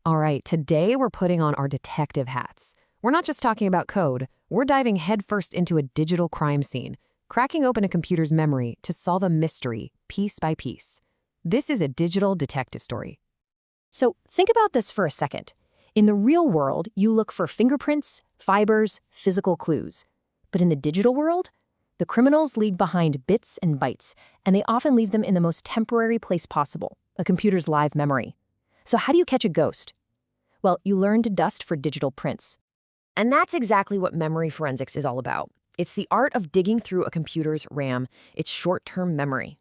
All right, today we're putting on our detective hats. We're not just talking about code, we're diving headfirst into a digital crime scene, cracking open a computer's memory to solve a mystery piece by piece. This is a digital detective story. So think about this for a second. In the real world, you look for fingerprints, fibers, physical clues. But in the digital world, the criminals leave behind bits and bytes, and they often leave them in the most temporary place possible, a computer's live memory. So how do you catch a ghost? Well, you learn to dust for digital prints. And that's exactly what memory forensics is all about. It's the art of digging through a computer's RAM, its short-term memory.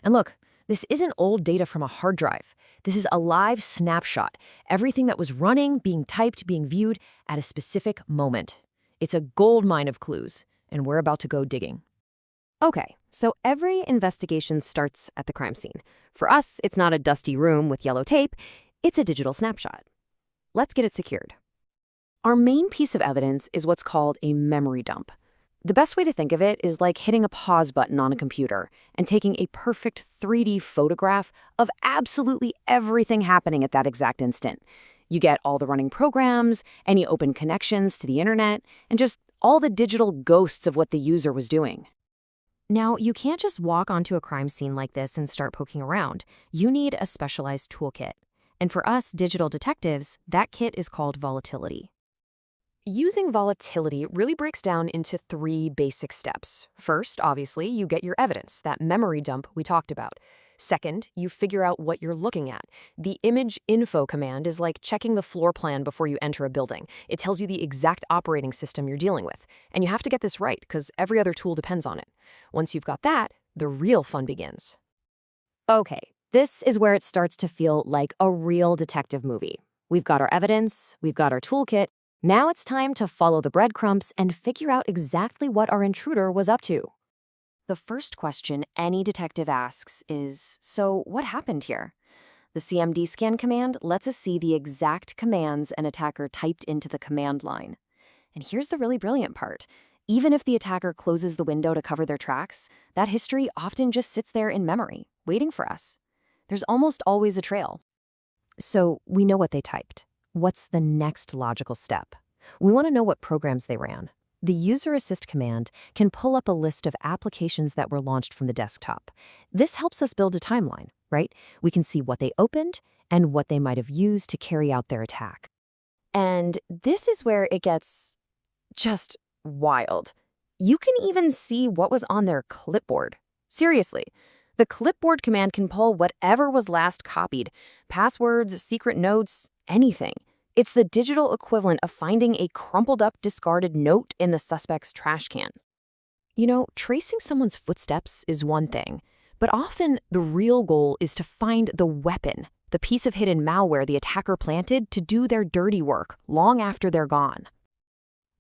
And look, this isn't old data from a hard drive. This is a live snapshot, everything that was running, being typed, being viewed at a specific moment. It's a goldmine of clues, and we're about to go digging. Okay, so every investigation starts at the crime scene. For us, it's not a dusty room with yellow tape, it's a digital snapshot. Let's get it secured. Our main piece of evidence is what's called a memory dump. The best way to think of it is like hitting a pause button on a computer and taking a perfect 3D photograph of absolutely everything happening at that exact instant. You get all the running programs, any open connections to the internet, and just all the digital ghosts of what the user was doing. Now, you can't just walk onto a crime scene like this and start poking around. You need a specialized toolkit. And for us digital detectives, that kit is called Volatility. Using Volatility really breaks down into 3 basic steps. First, obviously, you get your evidence, that memory dump we talked about. Second, you figure out what you're looking at. The imageinfo command is like checking the floor plan before you enter a building. It tells you the exact operating system you're dealing with. And you have to get this right, because every other tool depends on it. Once you've got that, the real fun begins. Okay, this is where it starts to feel like a real detective movie. We've got our evidence, we've got our toolkit. Now it's time to follow the breadcrumbs and figure out exactly what our intruder was up to. The first question any detective asks is, so what happened here? The CMD scan command lets us see the exact commands an attacker typed into the command line. And here's the really brilliant part. Even if the attacker closes the window to cover their tracks, that history often just sits there in memory, waiting for us. There's almost always a trail. So we know what they typed. What's the next logical step? We want to know what programs they ran. The user assist command can pull up a list of applications that were launched from the desktop. This helps us build a timeline, right? We can see what they opened and what they might have used to carry out their attack. And this is where it gets just wild. You can even see what was on their clipboard. Seriously, the clipboard command can pull whatever was last copied, passwords, secret notes, anything. It's the digital equivalent of finding a crumpled up, discarded note in the suspect's trash can. You know, tracing someone's footsteps is one thing, but often the real goal is to find the weapon, the piece of hidden malware the attacker planted to do their dirty work long after they're gone.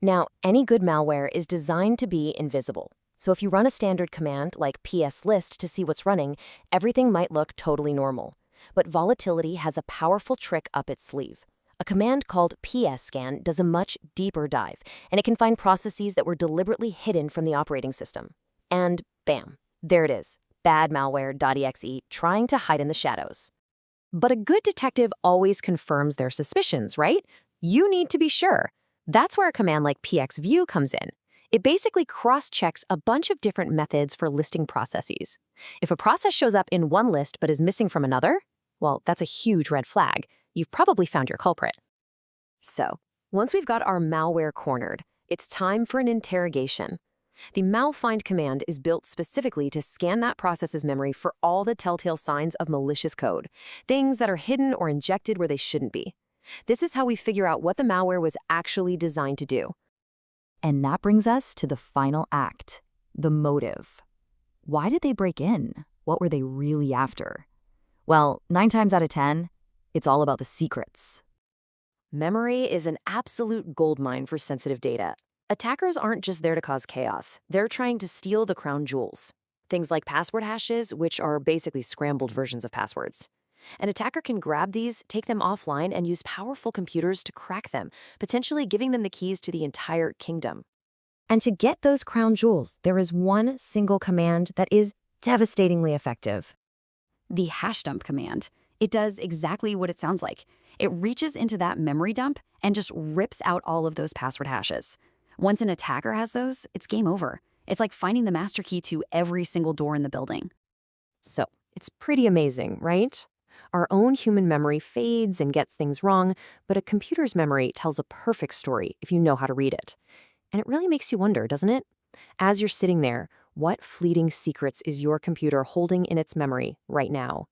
Now, any good malware is designed to be invisible. So if you run a standard command like pslist to see what's running, everything might look totally normal. But Volatility has a powerful trick up its sleeve. A command called pscan does a much deeper dive, and it can find processes that were deliberately hidden from the operating system. And bam, there it is, bad malware.exe trying to hide in the shadows. But a good detective always confirms their suspicions, right? You need to be sure. That's where a command like pxview comes in. It basically cross-checks a bunch of different methods for listing processes. If a process shows up in one list but is missing from another, well, that's a huge red flag. You've probably found your culprit. So, once we've got our malware cornered, it's time for an interrogation. The malfind command is built specifically to scan that process's memory for all the telltale signs of malicious code, things that are hidden or injected where they shouldn't be. This is how we figure out what the malware was actually designed to do. And that brings us to the final act, the motive. Why did they break in? What were they really after? Well, 9 times out of 10, it's all about the secrets. Memory is an absolute goldmine for sensitive data. Attackers aren't just there to cause chaos. They're trying to steal the crown jewels. Things like password hashes, which are basically scrambled versions of passwords. An attacker can grab these, take them offline, and use powerful computers to crack them, potentially giving them the keys to the entire kingdom. And to get those crown jewels, there is one single command that is devastatingly effective. The hash dump command. It does exactly what it sounds like. It reaches into that memory dump and just rips out all of those password hashes. Once an attacker has those, it's game over. It's like finding the master key to every single door in the building. So, it's pretty amazing, right? Our own human memory fades and gets things wrong, but a computer's memory tells a perfect story if you know how to read it. And it really makes you wonder, doesn't it? As you're sitting there, what fleeting secrets is your computer holding in its memory right now?